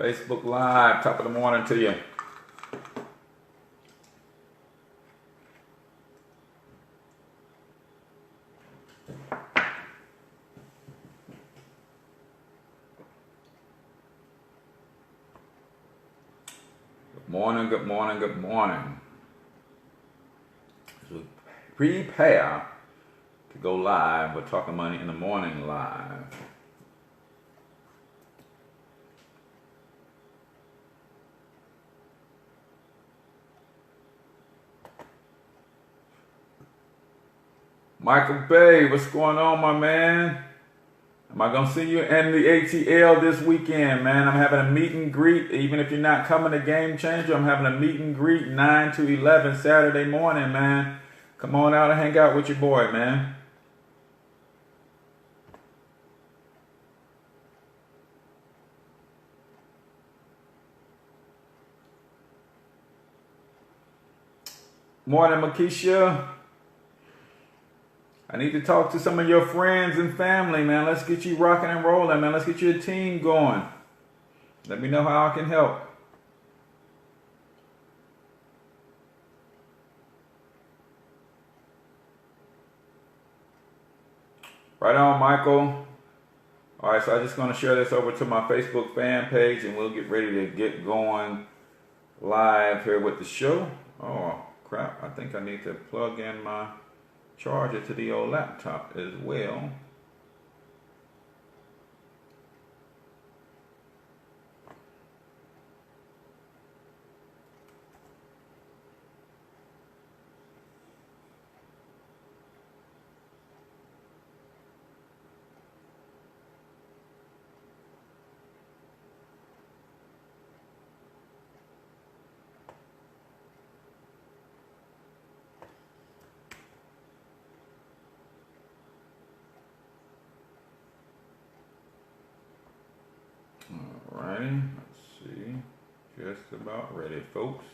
Facebook Live, top of the morning to you. Good morning, good morning, good morning. As we prepare to go live, we're talking money in the morning live. Michael Bay, what's going on, my man? Am I going to see you in the ATL this weekend, man? I'm having a meet and greet. Even if you're not coming to Game Changer, I'm having a meet and greet 9 to 11 Saturday morning, man. Come on out and hang out with your boy, man. Morning, Makisha. I need to talk to some of your friends and family, man. Let's get you rocking and rolling, man. Let's get your team going. Let me know how I can help. Right on, Michael. All right, so I'm just going to share this over to my Facebook fan page, and we'll get ready to get going live here with the show. Oh, crap. I think I need to plug in my charger to the old laptop as well. Alrighty, let's see. Just about ready, folks.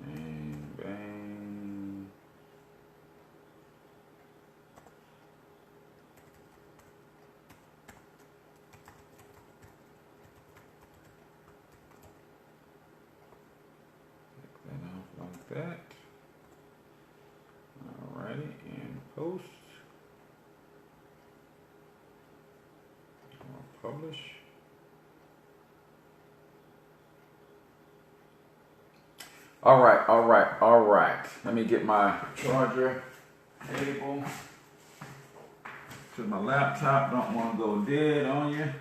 And bang. Take that off like that. Alrighty, and post. Publish. All right. Let me get my charger cable to my laptop. Don't want to go dead on you.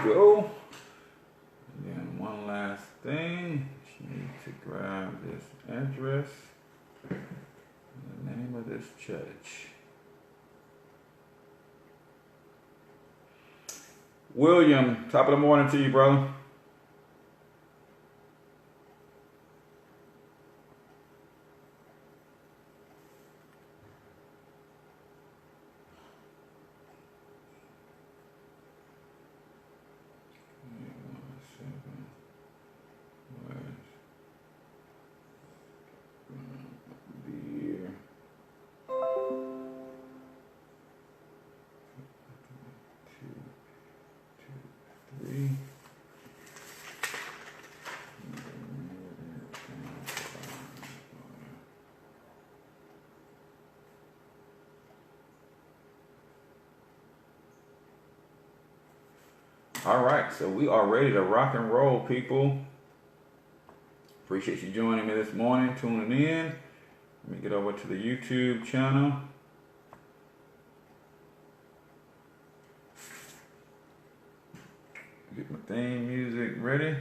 Go. And then one last thing. You need to grab this address and the name of this church. William, top of the morning to you, brother. All right, so we are ready to rock and roll, people. Appreciate you joining me this morning, tuning in. Let me get over to the YouTube channel. Get my theme music ready.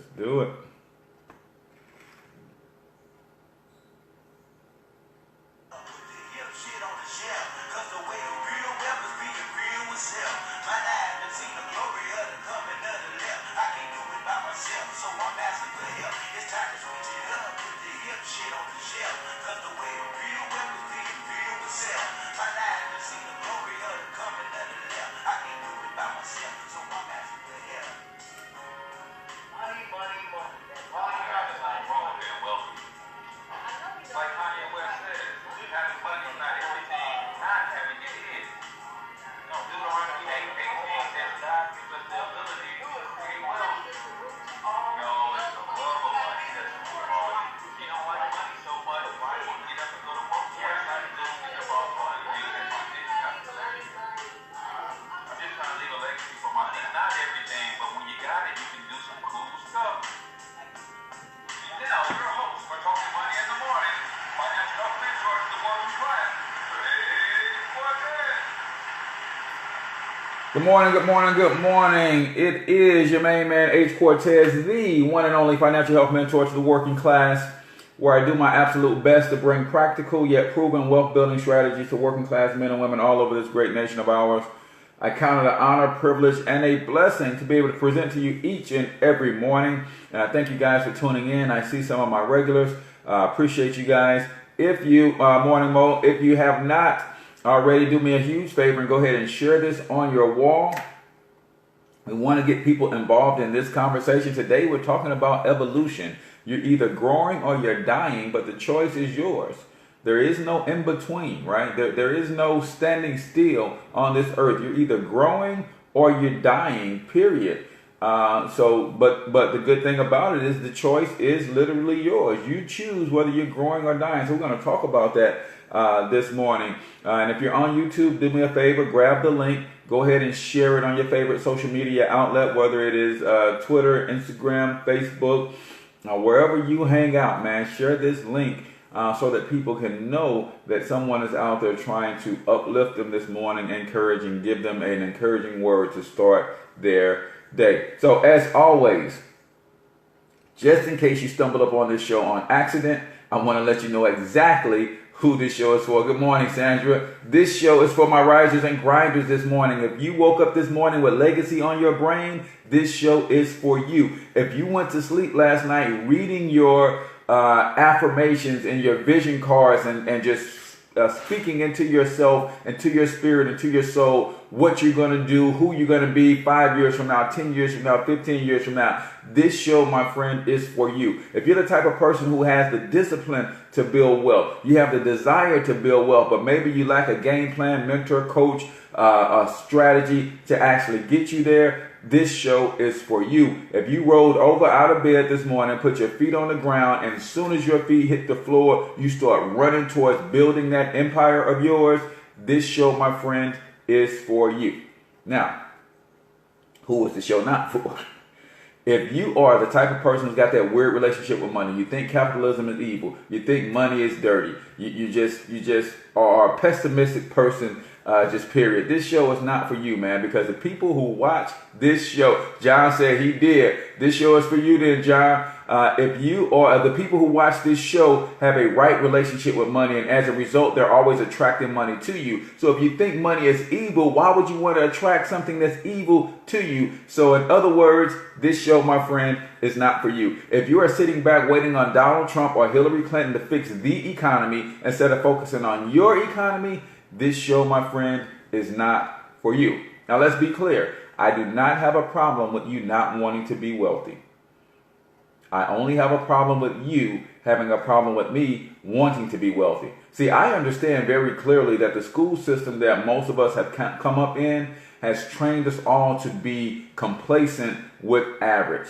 Let's do it. Good morning, good morning, good morning. It is your main man, H. Cortez, the one and only financial health mentor to the working class, where I do my absolute best to bring practical yet proven wealth building strategies to working class men and women all over this great nation of ours. I count it an honor, privilege, and a blessing to be able to present to you each and every morning. And I thank you guys for tuning in. I see some of my regulars. Appreciate you guys. If you, Morning Mo, if you have not already, do me a huge favor and go ahead and share this on your wall. We want to get people involved in this conversation. Today we're talking about evolution. You're either growing or you're dying, but the choice is yours. There is no in between, right? There is no standing still on this earth. You're either growing or you're dying, period. But the good thing about it is the choice is literally yours. You choose whether you're growing or dying. So we're going to talk about that this morning. And if you're on YouTube, do me a favor, grab the link, go ahead and share it on your favorite social media outlet, whether it is Twitter, Instagram, Facebook, wherever you hang out, man. Share this link so that people can know that someone is out there trying to uplift them this morning, encourage and give them an encouraging word to start their day. So as always, just in case you stumbled up on this show on accident, I want to let you know exactly who this show is for. Good morning, Sandra. This show is for my risers and grinders this morning. If you woke up this morning with legacy on your brain, this show is for you. If you went to sleep last night reading your affirmations and your vision cards and just speaking into yourself, into your spirit, into your soul, what you're going to do, who you're going to be 5 years from now, 10 years from now, 15 years from now. This show, my friend, is for you. If you're the type of person who has the discipline to build wealth, you have the desire to build wealth, but maybe you lack a game plan, mentor, coach, a strategy to actually get you there, this show is for you. If you rolled over out of bed this morning, put your feet on the ground, and as soon as your feet hit the floor, you start running towards building that empire of yours, this show, my friend, is for you. Now, who is the show not for? If you are the type of person who's got that weird relationship with money, you think capitalism is evil, you think money is dirty, you just are a pessimistic person, just period. This show is not for you, man, because the people who watch this show, John said he did. This show is for you then, John. If you or the people who watch this show have a right relationship with money, and as a result, they're always attracting money to you. So if you think money is evil, why would you want to attract something that's evil to you? So in other words, this show, my friend, is not for you. If you are sitting back waiting on Donald Trump or Hillary Clinton to fix the economy instead of focusing on your economy, this show, my friend, is not for you. Now, let's be clear. I do not have a problem with you not wanting to be wealthy. I only have a problem with you having a problem with me wanting to be wealthy. See, I understand very clearly that the school system that most of us have come up in has trained us all to be complacent with average.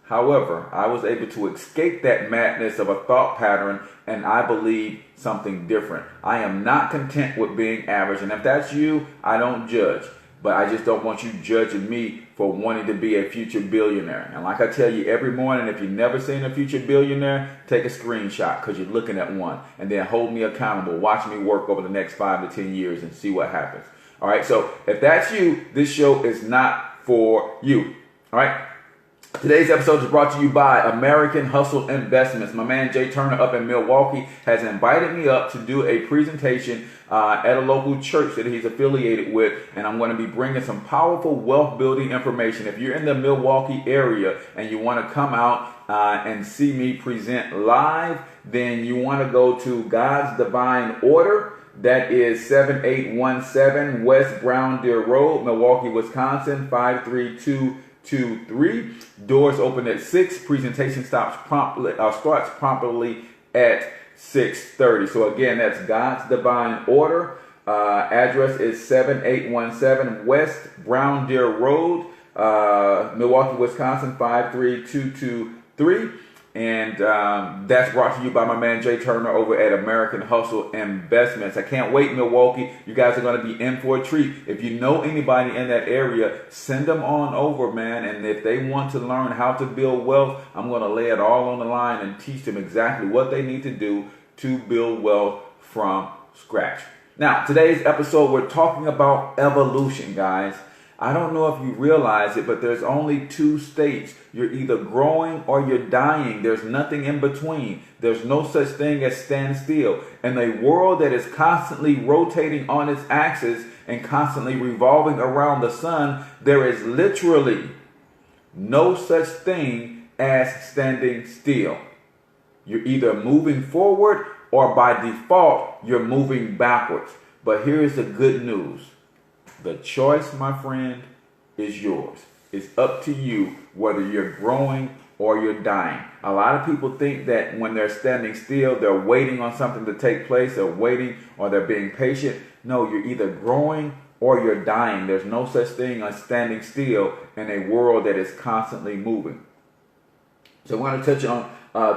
However, I was able to escape that madness of a thought pattern, and I believe something different. I am not content with being average, and if that's you, I don't judge. But I just don't want you judging me for wanting to be a future billionaire. And like I tell you every morning, if you've never seen a future billionaire, take a screenshot because you're looking at one. And then hold me accountable. Watch me work over the next 5 to 10 years and see what happens. All right, so if that's you, this show is not for you. All right. Today's episode is brought to you by American Hustle Investments. My man Jay Turner up in Milwaukee has invited me up to do a presentation at a local church that he's affiliated with, and I'm going to be bringing some powerful wealth building information. If you're in the Milwaukee area and you want to come out and see me present live, then you want to go to God's Divine Order. That is 7817 West Brown Deer Road, Milwaukee, Wisconsin, 53223. Doors open at 6. Presentation starts promptly at 6:30. So again, that's God's Divine Order. Address is 7817 West Brown Deer Road, Milwaukee, Wisconsin, 53223. And that's brought to you by my man Jay Turner over at American Hustle Investments. I can't wait, Milwaukee. You guys are going to be in for a treat. If you know anybody in that area, send them on over, man. And if they want to learn how to build wealth, I'm going to lay it all on the line and teach them exactly what they need to do to build wealth from scratch. Now, today's episode, we're talking about evolution, guys. I don't know if you realize it, but there's only 2 states. You're either growing or you're dying. There's nothing in between. There's no such thing as stand still. In a world that is constantly rotating on its axis and constantly revolving around the sun, there is literally no such thing as standing still. You're either moving forward or by default, you're moving backwards. But here's the good news. The choice, my friend, is yours. It's up to you whether you're growing or you're dying. A lot of people think that when they're standing still, they're waiting on something to take place. They're waiting or they're being patient. No, you're either growing or you're dying. There's no such thing as standing still in a world that is constantly moving. So I want to touch on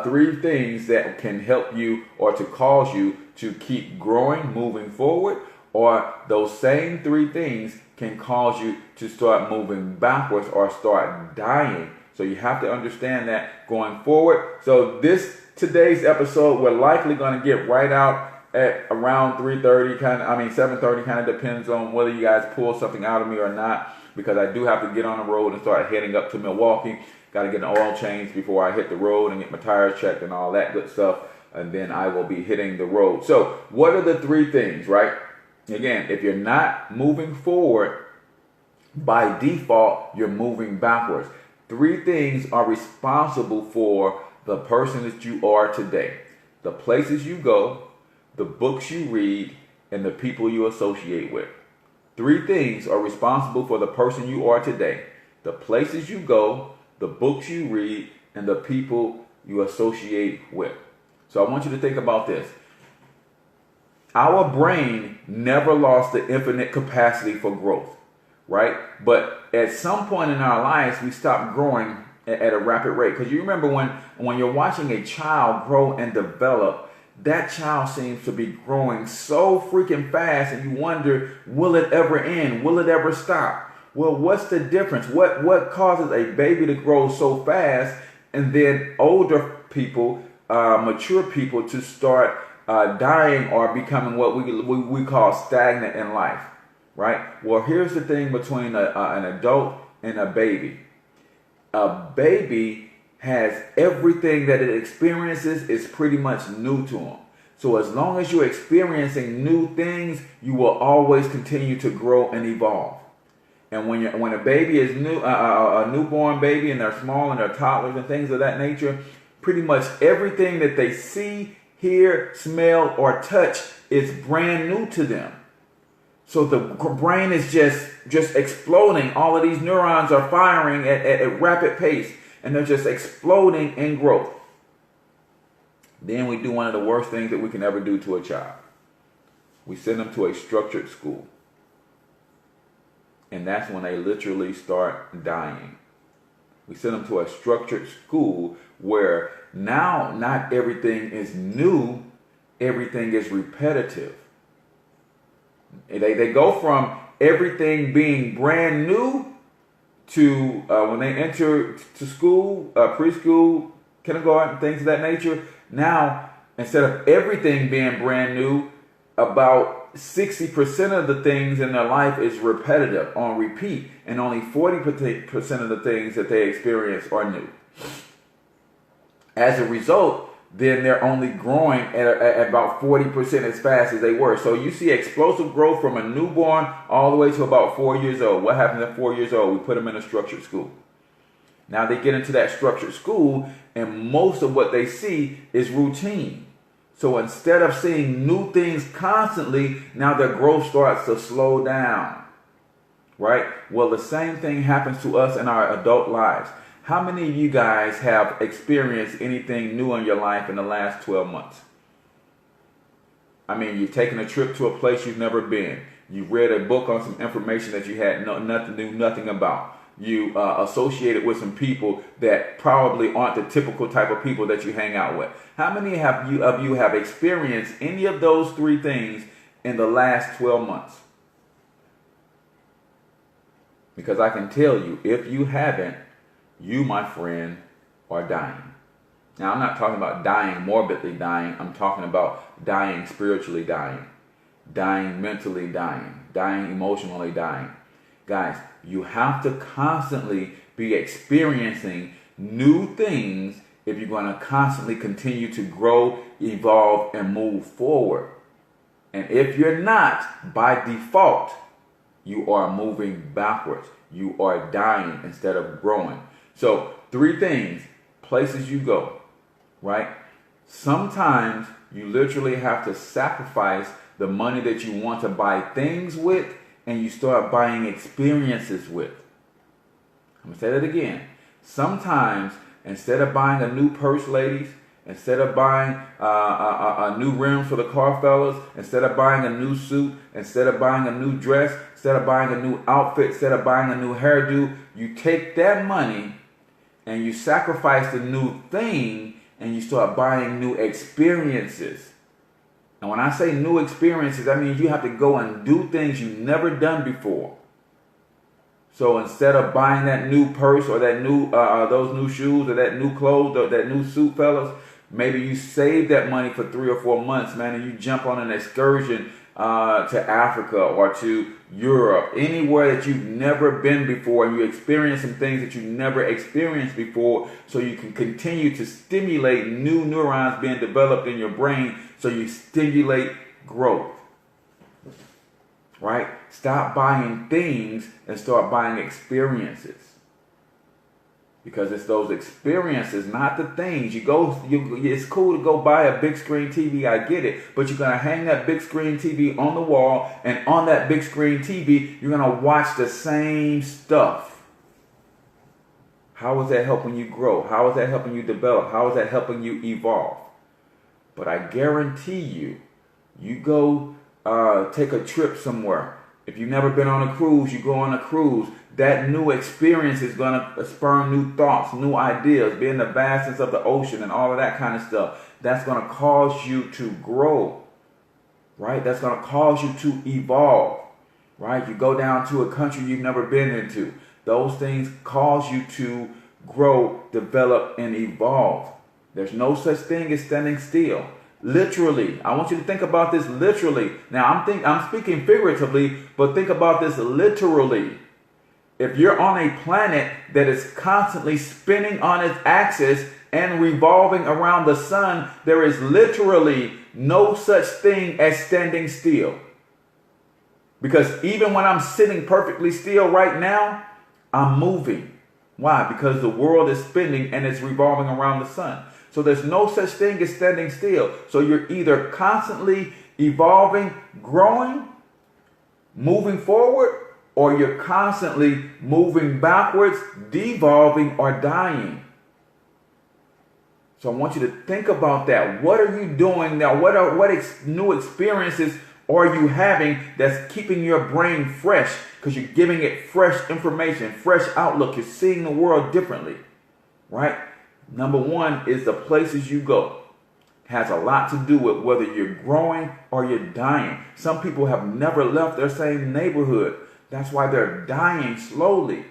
3 things that can help you or to cause you to keep growing, moving forward. Or those same 3 things can cause you to start moving backwards or start dying. So you have to understand that going forward. So today's episode, we're likely going to get right out at around 3:30, 7:30, kind of depends on whether you guys pull something out of me or not, because I do have to get on the road and start heading up to Milwaukee. Got to get an oil change before I hit the road and get my tires checked and all that good stuff. And then I will be hitting the road. So what are the 3 things, right? Again, if you're not moving forward, by default, you're moving backwards. 3 things are responsible for the person that you are today. The places you go, the books you read, and the people you associate with. 3 things are responsible for the person you are today. The places you go, the books you read, and the people you associate with. So I want you to think about this. Our brain never lost the infinite capacity for growth, right? But at some point in our lives, we stopped growing at a rapid rate. Because you remember when you're watching a child grow and develop, that child seems to be growing so freaking fast, and you wonder, will it ever end? Will it ever stop? Well, what's the difference? What causes a baby to grow so fast and then older people, mature people, to start dying or becoming what we call stagnant in life, right? Well, here's the thing between an adult and a baby. A baby has everything that it experiences is pretty much new to them. So as long as you're experiencing new things, you will always continue to grow and evolve. And when a baby is new, a newborn baby, and they're small and they're toddlers and things of that nature, pretty much everything that they see, hear, smell, or touch is brand new to them. So the brain is just exploding. All of these neurons are firing at a rapid pace, and they're just exploding in growth. Then we do one of the worst things that we can ever do to a child. We send them to a structured school. And that's when they literally start dying. We send them to a structured school where now not everything is new, everything is repetitive. They go from everything being brand new to when they enter to school, preschool, kindergarten, things of that nature. Now, instead of everything being brand new, about 60% of the things in their life is repetitive, on repeat, and only 40% of the things that they experience are new. As a result, then they're only growing at about 40% as fast as they were. So you see explosive growth from a newborn all the way to about 4 years old. What happens at 4 years old? We put them in a structured school. Now they get into that structured school, and most of what they see is routine. So instead of seeing new things constantly, now their growth starts to slow down. Right? Well, the same thing happens to us in our adult lives. How many of you guys have experienced anything new in your life in the last 12 months? I mean, you've taken a trip to a place you've never been. You read a book on some information that you had knew nothing about. You associated with some people that probably aren't the typical type of people that you hang out with. How many of you have experienced any of those three things in the last 12 months? Because I can tell you, if you haven't, you, my friend, are dying. Now, I'm not talking about dying, morbidly dying. I'm talking about dying spiritually dying, dying mentally dying, dying emotionally dying. Guys, you have to constantly be experiencing new things if you're going to constantly continue to grow, evolve, and move forward. And if you're not, by default, you are moving backwards. You are dying instead of growing. So, three things, places you go, right? Sometimes you literally have to sacrifice the money that you want to buy things with, and you start buying experiences with. I'm going to say that again. Sometimes, instead of buying a new purse, ladies, instead of buying a new rim for the car fellas, instead of buying a new suit, instead of buying a new dress, instead of buying a new outfit, instead of buying a new hairdo, you take that money and you sacrifice the new thing and you start buying new experiences. And when I say new experiences, that means you have to go and do things you've never done before. So instead of buying that new purse or that new those new shoes or that new clothes or that new suit, fellas, maybe you save that money for 3 or 4 months, man, and you jump on an excursion to Africa or to Europe, anywhere that you've never been before, and you experience some things that you've never experienced before, so you can continue to stimulate new neurons being developed in your brain, so you stimulate growth. Right? Stop buying things and start buying experiences. Because it's those experiences, not the things. It's cool to go buy a big screen TV, I get it. But you're going to hang that big screen TV on the wall, and on that big screen TV, you're going to watch the same stuff. How is that helping you grow? How is that helping you develop? How is that helping you evolve? But I guarantee you, you go take a trip somewhere. If you've never been on a cruise, you go on a cruise. That new experience is going to spur new thoughts, new ideas, be in the vastness of the ocean and all of that kind of stuff. That's going to cause you to grow, right? That's going to cause you to evolve, right? You go down to a country you've never been into. Those things cause you to grow, develop, and evolve. There's no such thing as standing still. Literally. I want you to think about this literally. Now, I'm speaking figuratively, but think about this literally. If you're on a planet that is constantly spinning on its axis and revolving around the sun, there is literally no such thing as standing still. Because even when I'm sitting perfectly still right now, I'm moving. Why? Because the world is spinning and it's revolving around the sun. So there's no such thing as standing still. So you're either constantly evolving, growing, moving forward, or you're constantly moving backwards, devolving, or dying. So I want you to think about that. What are you doing now? What new experiences are you having that's keeping your brain fresh? Because you're giving it fresh information, fresh outlook. You're seeing the world differently, right? Number one is the places you go. Has a lot to do with whether you're growing or you're dying. Some people have never left their same neighborhood. That's why they're dying slowly,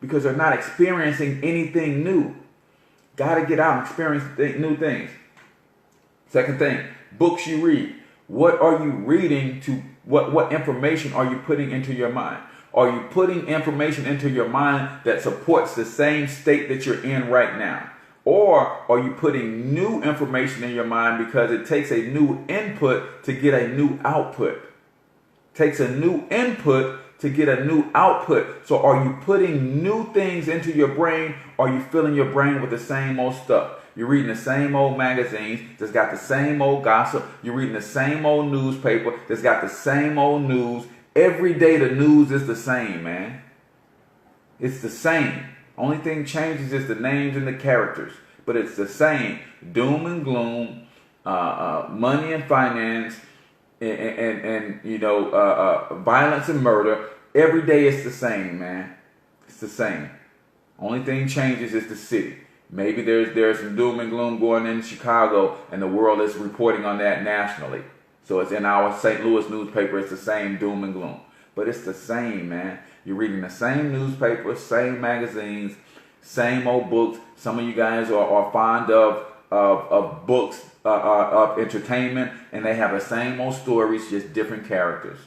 because they're not experiencing anything new. Got to get out and experience new things. Second thing, books you read. What are you reading to, what information are you putting into your mind? Are you putting information into your mind that supports the same state that you're in right now? Or are you putting new information in your mind because it takes a new input to get a new output? Takes a new input to get a new output. So are you putting new things into your brain, or are you filling your brain with the same old stuff? You're reading the same old magazines that's got the same old gossip. You're reading the same old newspaper that's got the same old news. Every day the news is the same, man. It's the same. Only thing changes is the names and the characters. But it's the same. Doom and gloom, money and finance, and violence and murder. Every day it's the same, man. It's the same. Only thing changes is the city. Maybe there's some doom and gloom going in Chicago, and the world is reporting on that nationally. So it's in our St. Louis newspaper. It's the same doom and gloom. But it's the same, man. You're reading the same newspaper, same magazines, same old books. Some of you guys are fond of books, of entertainment, and they have the same old stories, just different characters.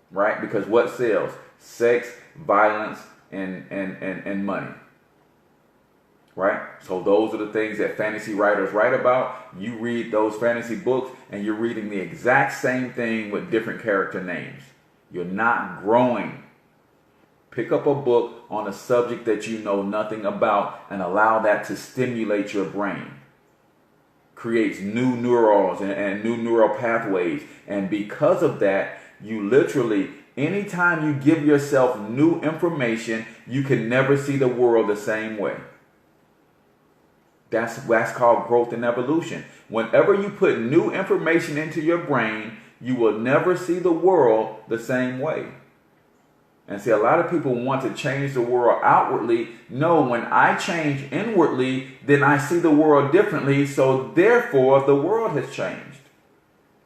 Right? Because what sells? Sex, violence, and money. Right? So those are the things that fantasy writers write about. You read those fantasy books and you're reading the exact same thing with different character names. You're not growing. Pick up a book on a subject that you know nothing about and allow that to stimulate your brain. Creates new neurons and new neural pathways. And because of that, you literally, anytime you give yourself new information, you can never see the world the same way. That's called growth and evolution. Whenever you put new information into your brain, you will never see the world the same way. And see, a lot of people want to change the world outwardly. No, when I change inwardly, then I see the world differently. So therefore, the world has changed.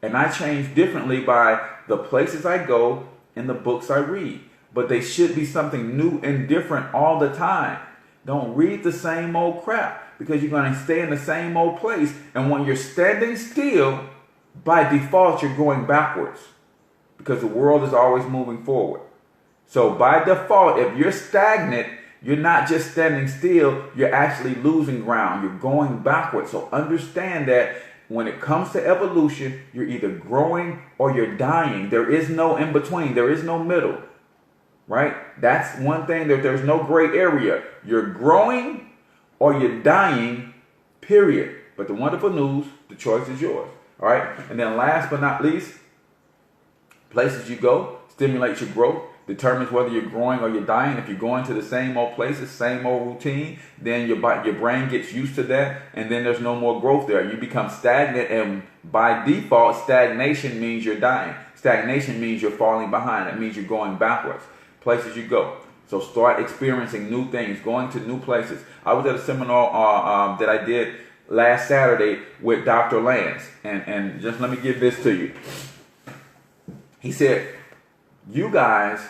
And I change differently by the places I go and the books I read. But they should be something new and different all the time. Don't read the same old crap, because you're going to stay in the same old place. And when you're standing still, by default, you're going backwards, because the world is always moving forward. So by default, if you're stagnant, you're not just standing still, you're actually losing ground. You're going backwards. So understand that when it comes to evolution, you're either growing or you're dying. There is no in between. There is no middle. Right? That's one thing, that there's no gray area. You're growing or you're dying, period. But the wonderful news, the choice is yours. All right? And then last but not least, places you go stimulate your growth, determines whether you're growing or you're dying. If you're going to the same old places, same old routine, then your brain gets used to that, and then there's no more growth there. You become stagnant, and by default, stagnation means you're dying. Stagnation means you're falling behind. It means you're going backwards. Places you go. So start experiencing new things, going to new places. I was at a seminar that I did last Saturday with Dr. Lance, and just let me give this to you. He said, you guys,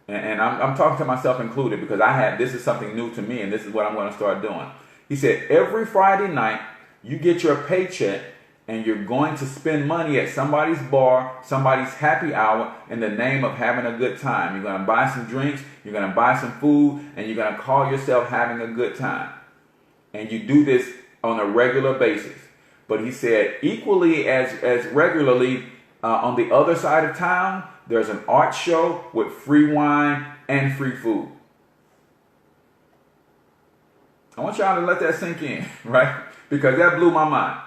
and I'm talking to myself included, because this is something new to me, and this is what I'm going to start doing. He said, every Friday night, you get your paycheck, and you're going to spend money at somebody's bar, somebody's happy hour, in the name of having a good time. You're going to buy some drinks, you're going to buy some food, and you're going to call yourself having a good time. And you do this on a regular basis. But he said, equally as regularly, on the other side of town, there's an art show with free wine and free food. I want y'all to let that sink in, right? Because that blew my mind.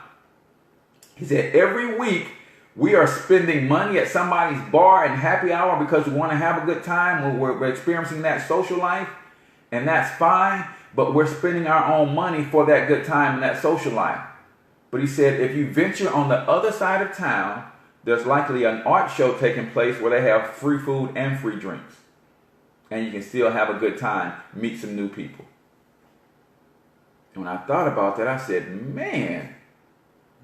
He said, every week we are spending money at somebody's bar and happy hour because we want to have a good time. We're experiencing that social life, and that's fine, but we're spending our own money for that good time and that social life. But he said, if you venture on the other side of town, there's likely an art show taking place where they have free food and free drinks. And you can still have a good time, meet some new people. And when I thought about that, I said, man,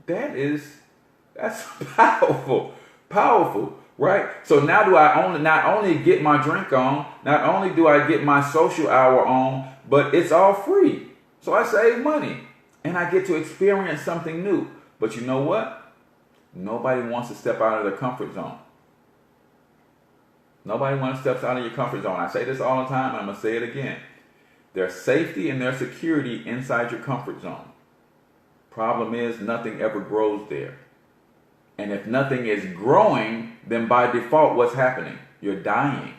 that's powerful, right? So now do I not only get my drink on, not only do I get my social hour on, but it's all free. So I save money and I get to experience something new. But you know what? Nobody wants to step out of their comfort zone. Nobody wants to step out of your comfort zone. I say this all the time, and I'm going to say it again. There's safety and there's security inside your comfort zone. Problem is, nothing ever grows there. And if nothing is growing, then by default, what's happening? You're dying.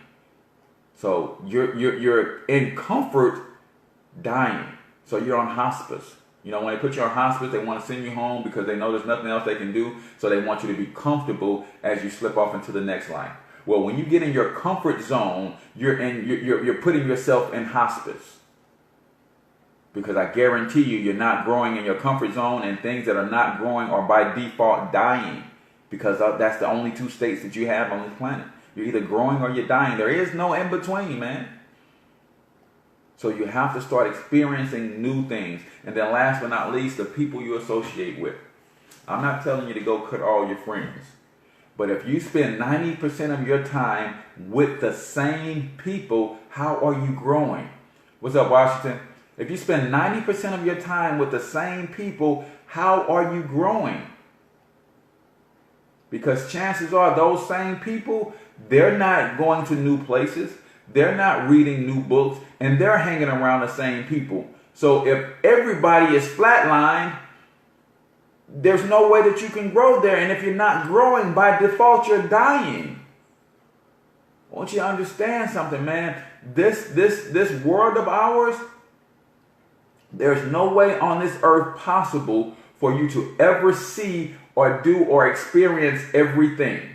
So you're in comfort dying. So you're on hospice. You know, when they put you on hospice, they want to send you home because they know there's nothing else they can do. So they want you to be comfortable as you slip off into the next life. Well, when you get in your comfort zone, you're putting yourself in hospice. Because I guarantee you're not growing in your comfort zone, and things that are not growing are by default dying. Because that's the only two states that you have on this planet. You're either growing or you're dying. There is no in between, man. So you have to start experiencing new things. And then last but not least, the people you associate with. I'm not telling you to go cut all your friends. But if you spend 90% of your time with the same people, how are you growing? What's up, Washington? If you spend 90% of your time with the same people, how are you growing? Because chances are those same people, they're not going to new places. They're not reading new books, and they're hanging around the same people. So if everybody is flatlined, there's no way that you can grow there. And if you're not growing, by default, you're dying. I want you to understand something, man. This world of ours, there's no way on this earth possible for you to ever see or do or experience everything.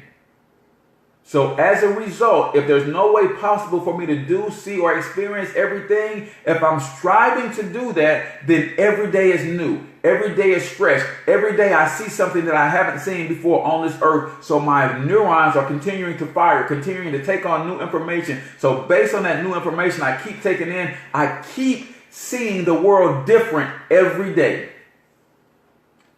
So as a result, if there's no way possible for me to do, see, or experience everything, if I'm striving to do that, then every day is new. Every day is fresh. Every day I see something that I haven't seen before on this earth. So my neurons are continuing to fire, continuing to take on new information. So based on that new information I keep taking in, I keep seeing the world different every day.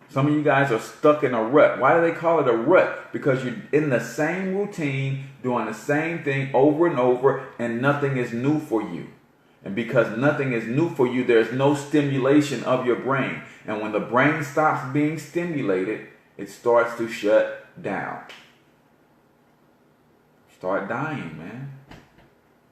Some of you guys are stuck in a rut. Why do they call it a rut? Because you're in the same routine, doing the same thing over and over, and nothing is new for you. And because nothing is new for you, there's no stimulation of your brain. And when the brain stops being stimulated, it starts to shut down. Start dying, man.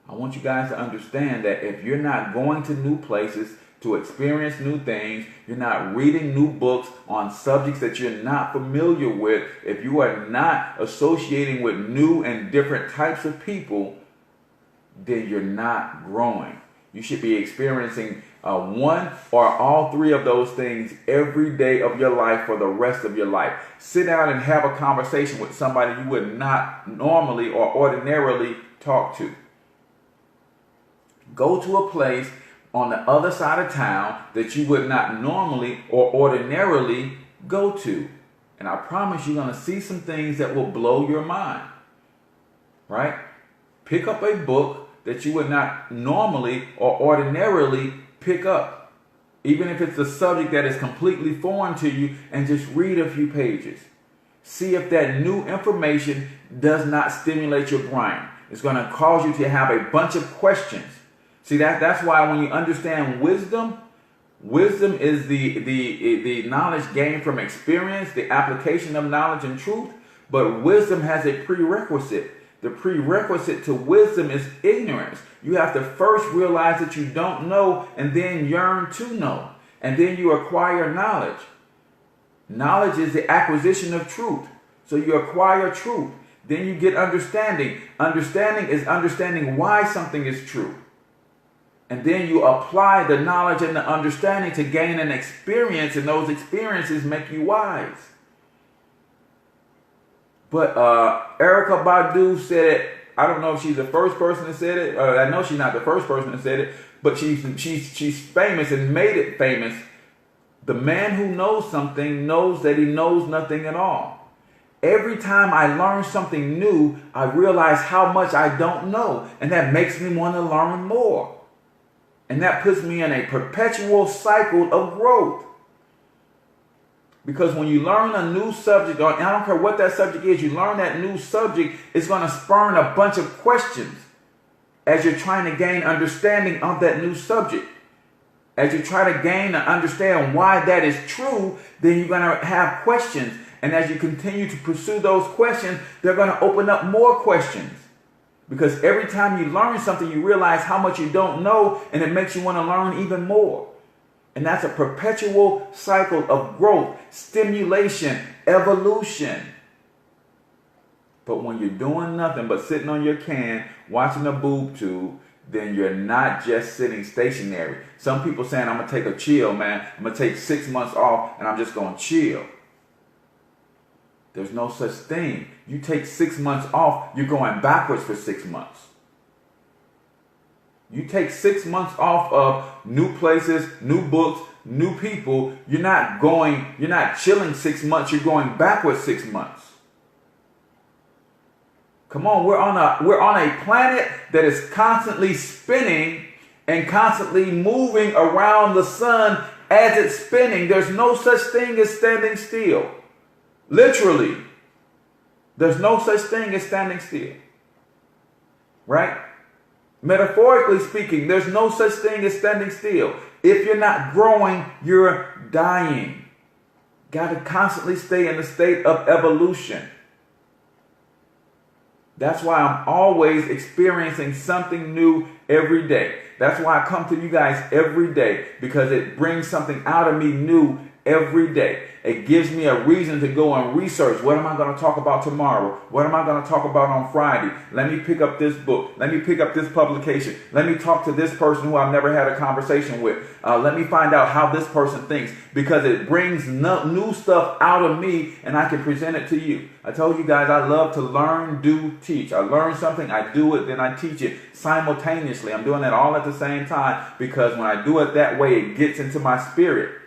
I want you guys to understand that if you're not going to new places, to experience new things, you're not reading new books on subjects that you're not familiar with, if you are not associating with new and different types of people, then you're not growing. You should be experiencing one or all three of those things every day of your life for the rest of your life. Sit down and have a conversation with somebody you would not normally or ordinarily talk to. Go to a place on the other side of town that you would not normally or ordinarily go to. And I promise you're going to see some things that will blow your mind. Right? Pick up a book that you would not normally or ordinarily pick up. Even if it's a subject that is completely foreign to you, and just read a few pages. See if that new information does not stimulate your brain. It's going to cause you to have a bunch of questions. See, that's why when you understand wisdom, wisdom is the knowledge gained from experience, the application of knowledge and truth. But wisdom has a prerequisite. The prerequisite to wisdom is ignorance. You have to first realize that you don't know, and then yearn to know. And then you acquire knowledge. Knowledge is the acquisition of truth. So you acquire truth. Then you get understanding. Understanding is understanding why something is true. And then you apply the knowledge and the understanding to gain an experience, and those experiences make you wise. But Erykah Badu said it. I don't know if she's the first person that said it. I know she's not the first person that said it, but she's famous and made it famous. The man who knows something knows that he knows nothing at all. Every time I learn something new, I realize how much I don't know, and that makes me want to learn more. And that puts me in a perpetual cycle of growth. Because when you learn a new subject, or I don't care what that subject is, you learn that new subject, it's going to spurn a bunch of questions as you're trying to gain understanding of that new subject. As you try to gain and understand why that is true, then you're going to have questions. And as you continue to pursue those questions, they're going to open up more questions. Because every time you learn something, you realize how much you don't know, and it makes you want to learn even more. And that's a perpetual cycle of growth, stimulation, evolution. But when you're doing nothing but sitting on your can, watching a boob tube, then you're not just sitting stationary. Some people saying, I'm going to take a chill, man. I'm going to take 6 months off and I'm just going to chill. There's no such thing. You take 6 months off, you're going backwards for 6 months. You take 6 months off of new places, new books, new people. You're not chilling 6 months, you're going backwards 6 months. Come on, we're on a planet that is constantly spinning and constantly moving around the sun as it's spinning. There's no such thing as standing still. Literally, there's no such thing as standing still. Right? Metaphorically speaking, there's no such thing as standing still. If you're not growing, you're dying. Got to constantly stay in the state of evolution. That's why I'm always experiencing something new every day. That's why I come to you guys every day, because it brings something out of me new every day. It gives me a reason to go and research. What am I going to talk about tomorrow? What am I going to talk about on Friday? Let me pick up this book. Let me pick up this publication. Let me talk to this person who I've never had a conversation with. Let me find out how this person thinks, because it brings new stuff out of me and I can present it to you. I told you guys I love to learn, do, teach. I learn something, I do it, then I teach it simultaneously. I'm doing that all at the same time, because when I do it that way, it gets into my spirit.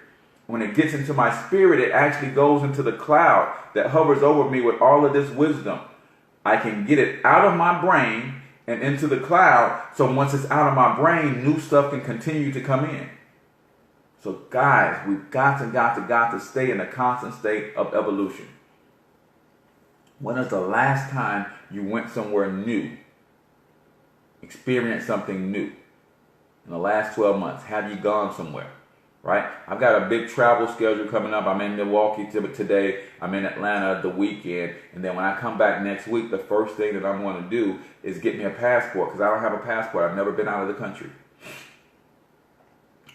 When it gets into my spirit, it actually goes into the cloud that hovers over me with all of this wisdom. I can get it out of my brain and into the cloud. So once it's out of my brain, new stuff can continue to come in. So guys, we've got to stay in a constant state of evolution. When is the last time you went somewhere new? Experienced something new? In the last 12 months, have you gone somewhere? Right? I've got a big travel schedule coming up. I'm in Milwaukee today. I'm in Atlanta the weekend. And then when I come back next week, the first thing that I'm going to do is get me a passport, because I don't have a passport. I've never been out of the country.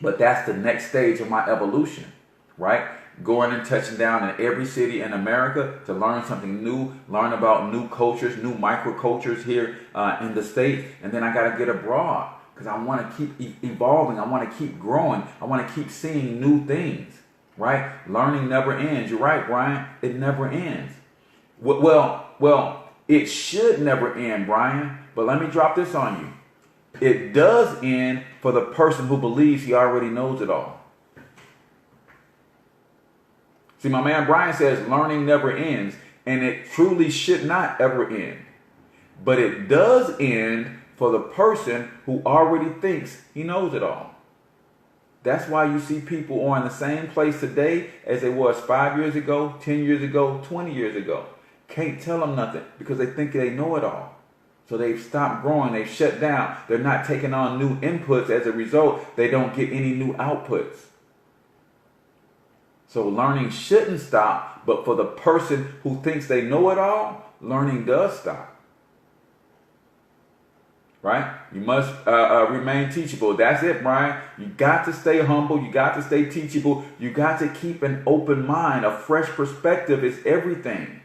But that's the next stage of my evolution, right? Going and touching down in every city in America to learn something new, learn about new cultures, new microcultures here in the States. And then I got to get abroad, because I want to keep evolving. I want to keep growing. I want to keep seeing new things, right? Learning never ends. You're right, Brian. It never ends. Well, it should never end, Brian. But let me drop this on you. It does end for the person who believes he already knows it all. See, my man Brian says learning never ends, and it truly should not ever end. But it does end for the person who already thinks he knows it all. That's why you see people are in the same place today as they was 5 years ago, 10 years ago, 20 years ago. Can't tell them nothing because they think they know it all. So they've stopped growing, they've shut down. They're not taking on new inputs. As a result, they don't get any new outputs. So learning shouldn't stop, but for the person who thinks they know it all, learning does stop. Right? You must remain teachable. That's it, Brian. You got to stay humble. You got to stay teachable. You got to keep an open mind. A fresh perspective is everything.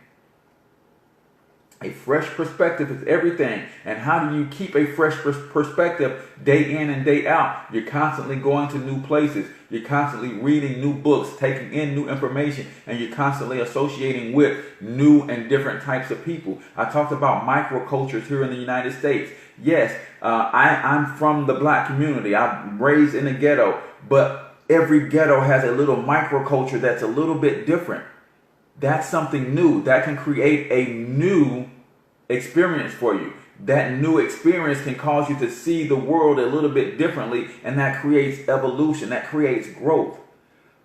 A fresh perspective is everything. And how do you keep a fresh perspective day in and day out? You're constantly going to new places. You're constantly reading new books, taking in new information, and you're constantly associating with new and different types of people. I talked about microcultures here in the United States. Yes, I'm from the black community. I'm raised in a ghetto, but every ghetto has a little microculture that's a little bit different. That's something new. That can create a new experience for you. That new experience can cause you to see the world a little bit differently, and that creates evolution. That creates growth.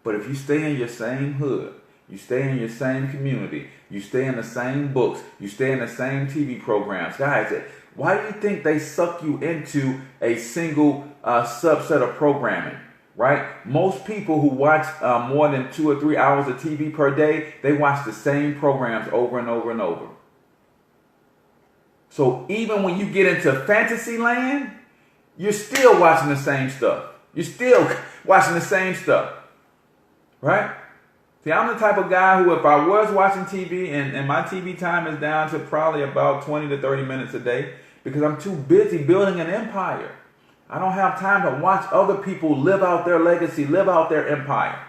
But if you stay in your same hood, you stay in your same community, you stay in the same books, you stay in the same TV programs, guys, why do you think they suck you into a single subset of programming? right? Most people who watch more than 2 or 3 hours of TV per day, they watch the same programs over and over and over. So even when you get into fantasy land, you're still watching the same stuff. You're still watching the same stuff, right? See, I'm the type of guy who, if I was watching TV, and my TV time is down to probably about 20 to 30 minutes a day, because I'm too busy building an empire. I don't have time to watch other people live out their legacy, live out their empire,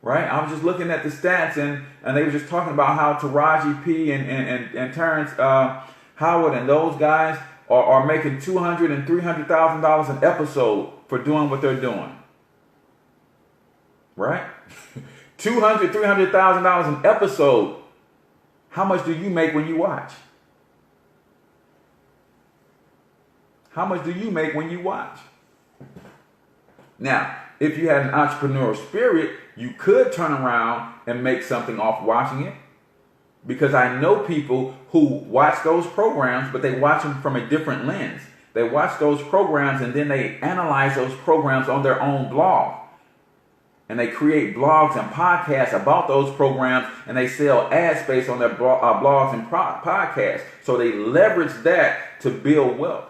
right? I was just looking at the stats, and they were just talking about how Taraji P. and Terrence Howard and those guys are making $200,000 and $300,000 an episode for doing what they're doing, right? $200,000, $300,000 an episode. How much do you make when you watch? How much do you make when you watch? Now, if you had an entrepreneurial spirit, you could turn around and make something off watching it. Because I know people who watch those programs, but they watch them from a different lens. They watch those programs and then they analyze those programs on their own blog. And they create blogs and podcasts about those programs, and they sell ad space on their blogs and podcasts. So they leverage that to build wealth.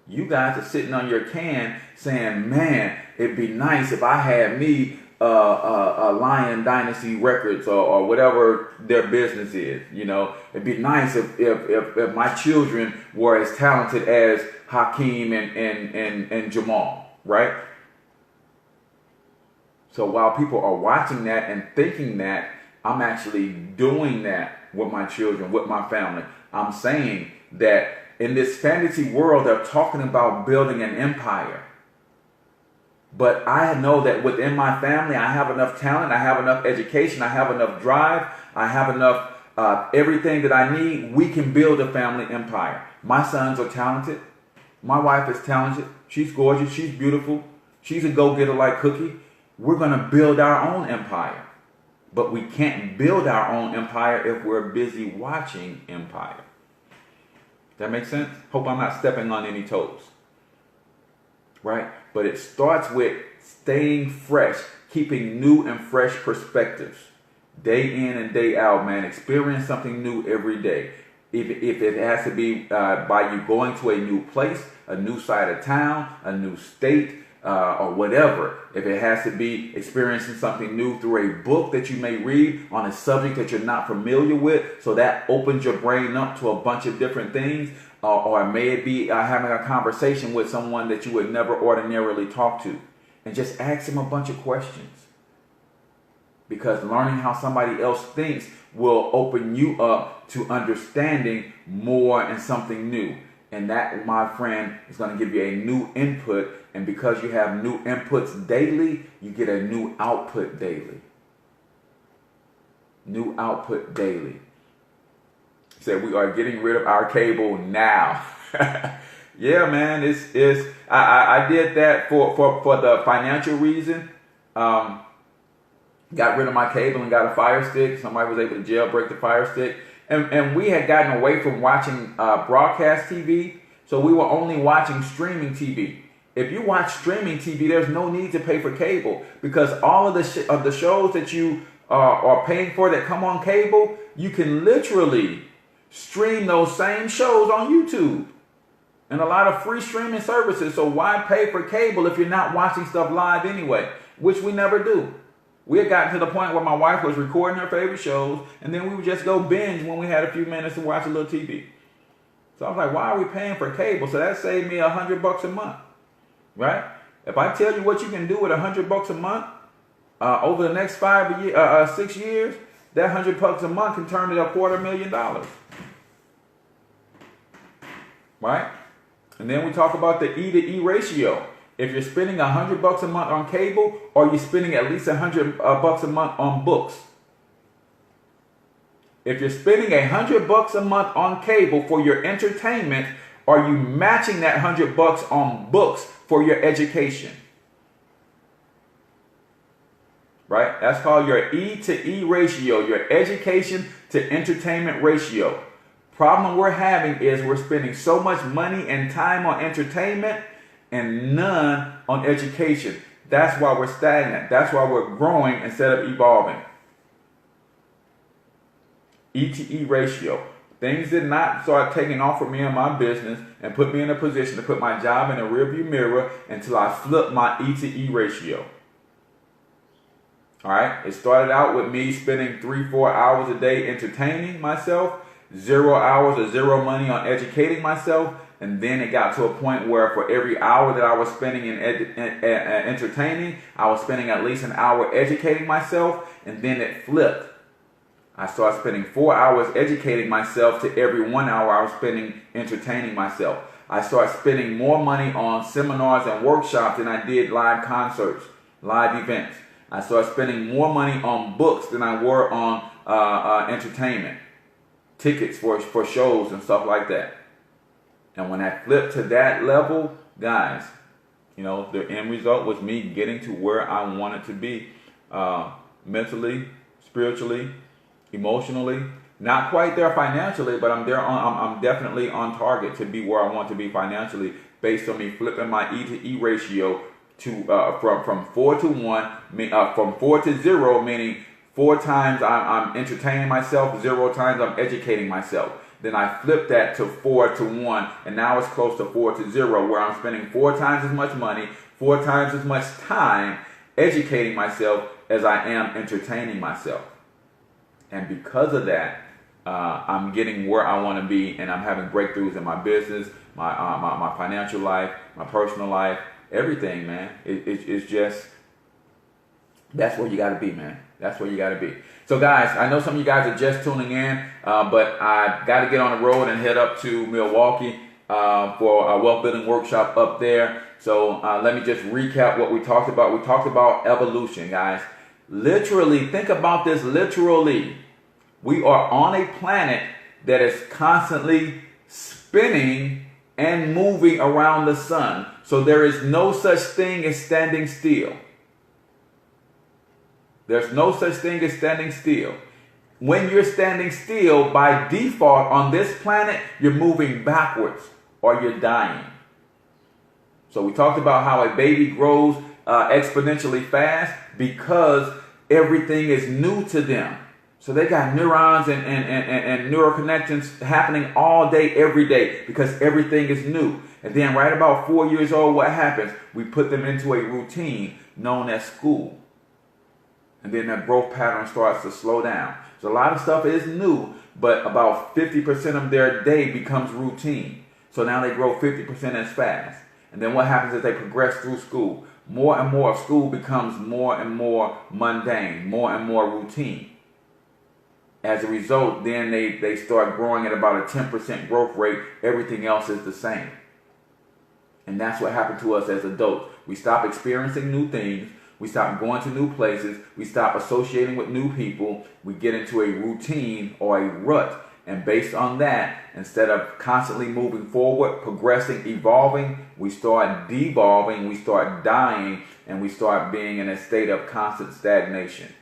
You guys are sitting on your can saying, man, it'd be nice if I had me a Lion Dynasty Records or whatever their business is. You know, it'd be nice if my children were as talented as Hakeem and Jamal, right? So while people are watching that and thinking that, I'm actually doing that with my children, with my family. I'm saying that in this fantasy world, they're talking about building an empire. But I know that within my family, I have enough talent, I have enough education, I have enough drive, I have enough everything that I need. We can build a family empire. My sons are talented. My wife is talented. She's gorgeous. She's beautiful. She's a go-getter like Cookie. We're going to build our own empire. But we can't build our own empire if we're busy watching Empire. That makes sense? Hope I'm not stepping on any toes. Right? But it starts with staying fresh, keeping new and fresh perspectives. Day in and day out, man. Experience something new every day. If it has to be by you going to a new place, a new side of town, a new state, or whatever. If it has to be experiencing something new through a book that you may read on a subject that you're not familiar with, so that opens your brain up to a bunch of different things. Or may it be having a conversation with someone that you would never ordinarily talk to, and just ask them a bunch of questions. Because learning how somebody else thinks will open you up to understanding more and something new. And that, my friend, is going to give you a new input. And because you have new inputs daily, you get a new output daily. New output daily. Said we are getting rid of our cable now. Yeah, man. I did that for the financial reason. Got rid of my cable and got a Fire Stick. Somebody was able to jailbreak the Fire Stick. And we had gotten away from watching broadcast TV, so we were only watching streaming TV. If you watch streaming TV, there's no need to pay for cable, because all of the shows that you are paying for that come on cable, you can literally stream those same shows on YouTube and a lot of free streaming services. So why pay for cable if you're not watching stuff live anyway, which we never do. We had gotten to the point where my wife was recording her favorite shows, and then we would just go binge when we had a few minutes to watch a little TV. So I was like, why are we paying for cable? So that saved me $100 a month, right? If I tell you what you can do with $100 a month over the next 6 years, that $100 a month can turn to $250,000, right? And then we talk about the E to E ratio. If you're spending $100 a month on cable, or you're spending at least $100 a month on books. If you're spending $100 a month on cable for your entertainment, are you matching that $100 on books for your education? Right? That's called your E to E ratio, your education to entertainment ratio. Problem we're having is we're spending so much money and time on entertainment and none on education. That's why we're stagnant. That's why we're growing instead of evolving. ETE ratio. Things did not start taking off for me in my business and put me in a position to put my job in a rearview mirror until I flipped my ETE ratio. All right. It started out with me spending 3-4 hours a day entertaining myself, 0 hours or 0 money on educating myself. And then it got to a point where for every hour that I was spending in entertaining, I was spending at least an hour educating myself. And then it flipped. I started spending 4 hours educating myself to every 1 hour I was spending entertaining myself. I started spending more money on seminars and workshops than I did live concerts, live events. I started spending more money on books than I were on entertainment, tickets for shows and stuff like that. And when I flipped to that level, guys, you know, the end result was me getting to where I wanted to be, mentally, spiritually, emotionally. Not quite there financially, but I'm there. I'm definitely on target to be where I want to be financially, based on me flipping my E to E ratio to from 4 to 1, from 4 to 0, meaning 4 times I'm entertaining myself, 0 times I'm educating myself. Then I flipped that to 4 to 1, and now it's close to 4 to 0, where I'm spending 4 times as much money, 4 times as much time educating myself as I am entertaining myself. And because of that, I'm getting where I want to be, and I'm having breakthroughs in my business, my financial life, my personal life, everything, man. It's just, that's where you got to be, man. That's where you got to be. So, guys, I know some of you guys are just tuning in, but I got to get on the road and head up to Milwaukee for a wealth building workshop up there. So let me just recap what we talked about. We talked about evolution, guys. Literally, think about this literally. We are on a planet that is constantly spinning and moving around the sun. So there is no such thing as standing still. There's no such thing as standing still. When you're standing still, by default on this planet, you're moving backwards or you're dying. So we talked about how a baby grows exponentially fast because everything is new to them. So they got neurons and neural connections happening all day, every day, because everything is new. And then right about 4 years old, what happens? We put them into a routine known as school. And then their growth pattern starts to slow down. So a lot of stuff is new, but about 50% of their day becomes routine. So now they grow 50% as fast. And then what happens is they progress through school. More and more of school becomes more and more mundane, more and more routine. As a result, then they start growing at about a 10% growth rate. Everything else is the same. And that's what happened to us as adults. We stop experiencing new things. We stop going to new places. We stop associating with new people. We get into a routine or a rut. And based on that, instead of constantly moving forward, progressing, evolving, we start devolving, we start dying, and we start being in a state of constant stagnation.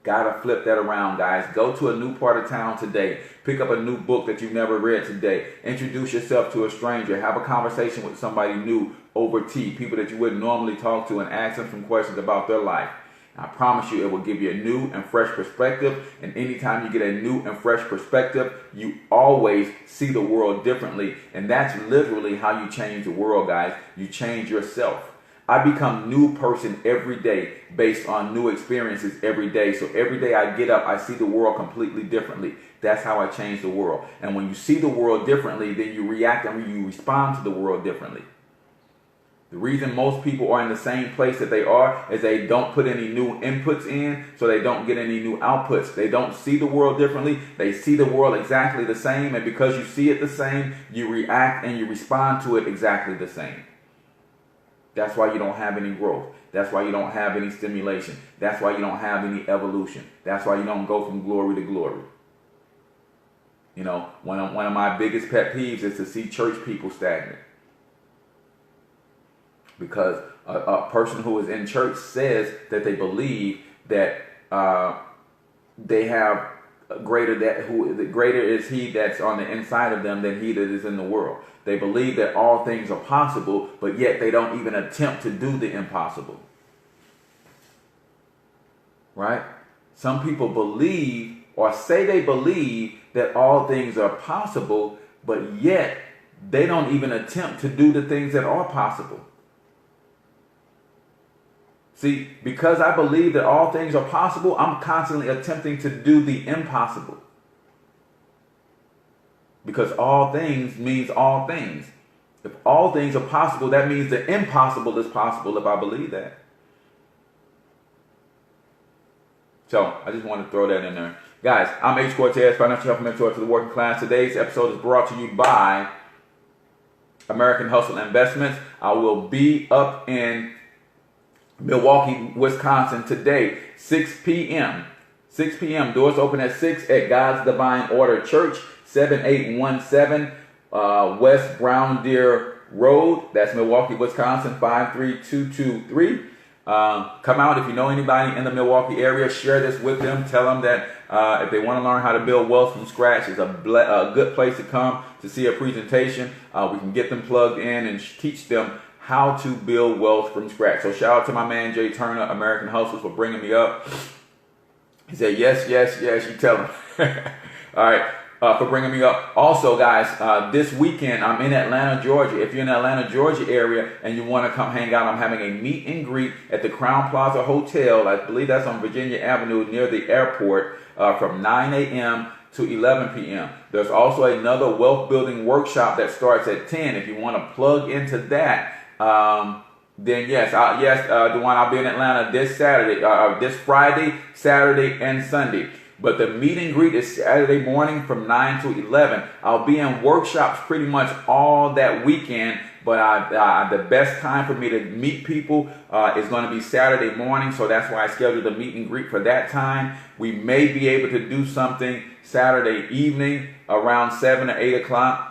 Gotta flip that around, guys. Go to a new part of town today. Pick up a new book that you've never read today. Introduce yourself to a stranger. Have a conversation with somebody new over tea. People that you wouldn't normally talk to, and ask them some questions about their life. I promise you it will give you a new and fresh perspective. And anytime you get a new and fresh perspective, you always see the world differently. And that's literally how you change the world, guys. You change yourself. I become a new person every day based on new experiences every day. So every day I get up, I see the world completely differently. That's how I change the world. And when you see the world differently, then you react and you respond to the world differently. The reason most people are in the same place that they are is they don't put any new inputs in, so they don't get any new outputs. They don't see the world differently. They see the world exactly the same. And because you see it the same, you react and you respond to it exactly the same. That's why you don't have any growth. That's why you don't have any stimulation. That's why you don't have any evolution. That's why you don't go from glory to glory. You know, one of my biggest pet peeves is to see church people stagnant. Because a person who is in church says that they believe that they have greater is he that's on the inside of them than he that is in the world. They believe that all things are possible, but yet they don't even attempt to do the impossible. right? Some people believe or say they believe that all things are possible, but yet they don't even attempt to do the things that are possible. See, because I believe that all things are possible, I'm constantly attempting to do the impossible. Because all things means all things. If all things are possible, that means the impossible is possible if I believe that. So I just want to throw that in there. Guys, I'm H. Cortez, Financial Health Mentor to the Working Class. Today's episode is brought to you by American Hustle Investments. I will be up in Milwaukee, Wisconsin today, 6 p.m. 6 p.m. Doors open at 6 at God's Divine Order Church, 7817 West Brown Deer Road. That's Milwaukee, Wisconsin, 53223. Come out. If you know anybody in the Milwaukee area, share this with them. Tell them that if they want to learn how to build wealth from scratch, it's a good place to come to see a presentation. We can get them plugged in and teach them how to build wealth from scratch. So shout out to my man Jay Turner, American Hustles, for bringing me up. He said, yes, yes, yes, you tell him. All right. For bringing me up. Also, guys, this weekend I'm in Atlanta, Georgia. If you're in the Atlanta, Georgia area and you want to come hang out, I'm having a meet and greet at the Crown Plaza Hotel. I believe that's on Virginia Avenue near the airport from 9 a.m. to 11 p.m. There's also another wealth building workshop that starts at 10. If you want to plug into that, then yes, Dewan, I'll be in Atlanta this Saturday, this Friday, Saturday, and Sunday. But the meet and greet is Saturday morning from 9 to 11. I'll be in workshops pretty much all that weekend. But the best time for me to meet people is going to be Saturday morning. So that's why I scheduled a meet and greet for that time. We may be able to do something Saturday evening around 7 or 8 o'clock.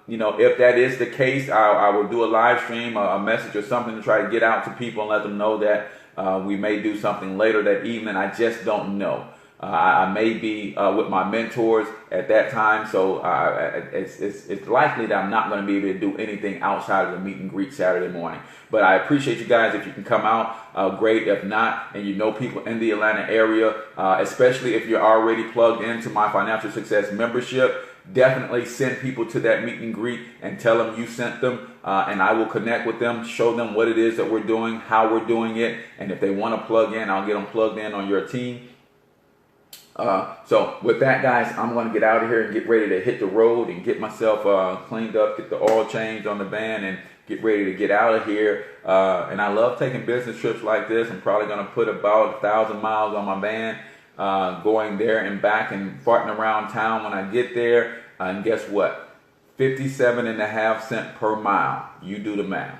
If that is the case, I will do a live stream, a message or something to try to get out to people and let them know that we may do something later that evening. I just don't know. I may be with my mentors at that time, so it's likely that I'm not going to be able to do anything outside of the meet and greet Saturday morning. But I appreciate you guys. If you can come out, great. If not, and you know people in the Atlanta area, especially if you're already plugged into my Financial Success membership, definitely send people to that meet and greet and tell them you sent them, and I will connect with them, show them what it is that we're doing, how we're doing it, and if they want to plug in, I'll get them plugged in on your team. So with that, guys, I'm going to get out of here and get ready to hit the road and get myself cleaned up, get the oil changed on the van, and get ready to get out of here. And I love taking business trips like this. I'm probably going to put about 1,000 miles on my van, going there and back and farting around town when I get there. And guess what? 57.5 cents per mile. You do the math.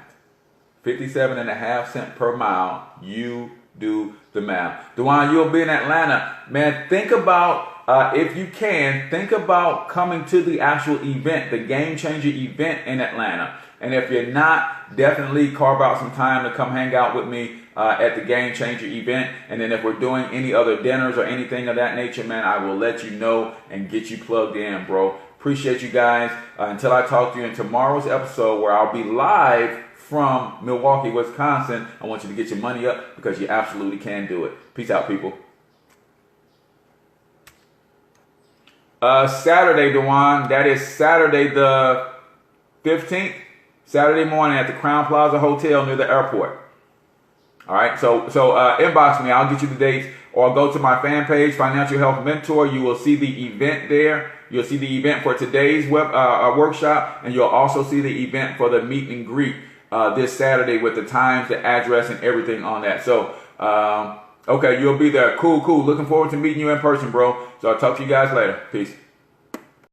57.5 cents per mile. You do the math. Dewan, you'll be in Atlanta. Man, think about, if you can, think about coming to the actual event, the Game Changer event in Atlanta. And if you're not, definitely carve out some time to come hang out with me at the Game Changer event. And then if we're doing any other dinners or anything of that nature, man, I will let you know and get you plugged in, bro. Appreciate you guys. Until I talk to you in tomorrow's episode, where I'll be live from Milwaukee, Wisconsin, I want you to get your money up, because you absolutely can do it. Peace out, people. Saturday, Dewan, that is Saturday the 15th, Saturday morning at the Crown Plaza Hotel near the airport. All right, so inbox me. I'll get you the dates, or go to my fan page, Financial Health Mentor. You will see the event there. You'll see the event for today's workshop, and you'll also see the event for the meet and greet this Saturday with the times, the address, and everything on that. So, okay, you'll be there. Cool. Looking forward to meeting you in person, bro. So I'll talk to you guys later. Peace.